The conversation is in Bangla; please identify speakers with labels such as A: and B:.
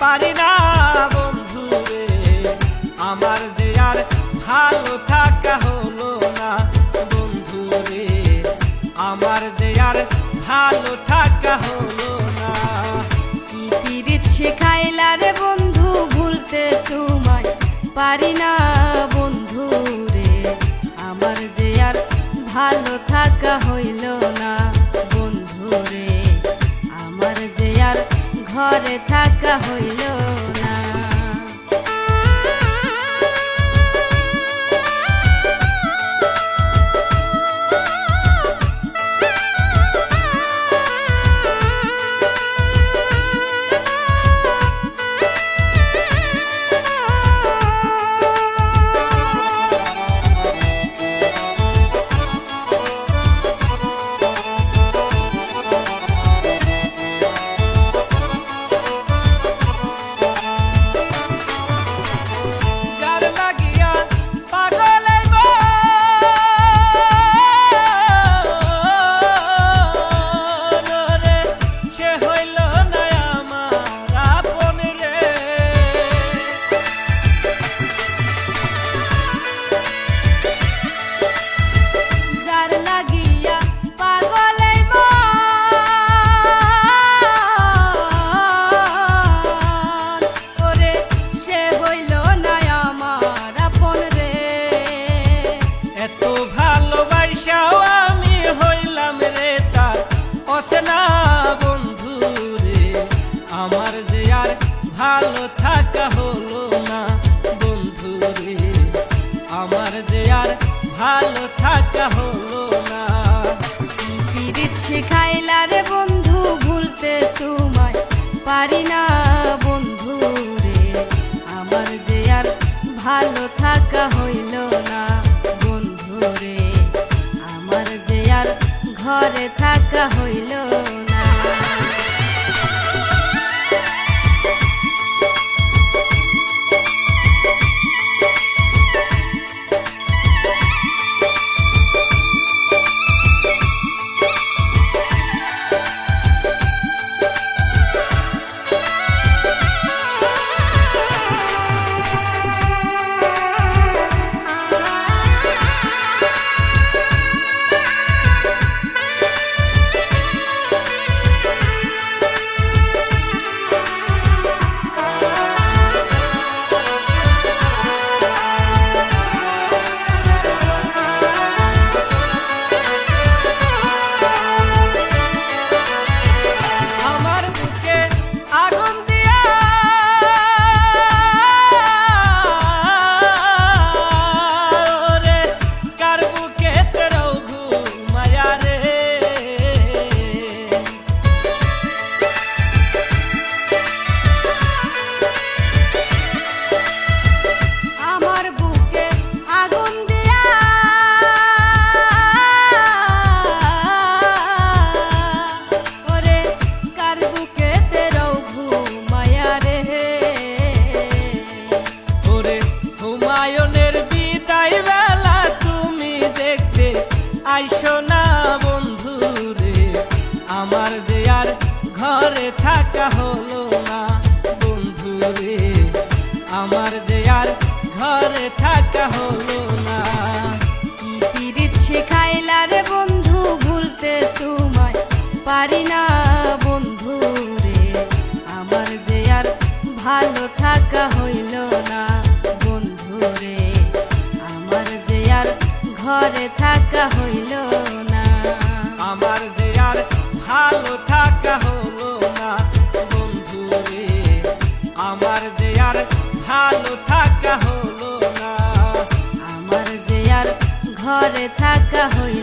A: পারি না বন্ধু রে, আমার যে আর ভালো থাকা হলো না বন্ধু রে, আমার যে আর ভালো থাকা হলো না।
B: কি পীড়িত শেখাইলা রে বন্ধু, ভুলতে তোমায় পারি না বন্ধু রে, আমার যে আর ভালো থাকা হইল না বন্ধু রে, আমার যে আর ঘরে থাকা হইল না।
A: আমার যে আর ভালো থাকা হলো না বন্ধু রে, আমার যে আর ভালো থাকা হলো না।
B: পীড়িত শেখাইলা রে বন্ধু, ভুলতে তোমায় পারি না বন্ধু রে, আমার যে আর ভালো থাকা হইল না বন্ধু রে, আমার যে আর ঘরে থাকা হইল না।
A: আইসো না বন্ধু রে, আমার যে আর ঘরে থাকা হলো না বন্ধু রে, আমার যে আর ঘরে থাকা হলো না।
B: কি পীড়িত শেখাইলা রে বন্ধু, ভুলতে তোমায় পারি না বন্ধু রে, আমার যে আর ভালো থাকা হইল না বন্ধু রে, আমার যে আর ঘরে থাকা হইল না।
A: আমার যে আর ভালো থাকা হলো না বন্ধু রে, আমার যে আর ভালো থাকা হলো না।
B: ঘরে থাকা হইল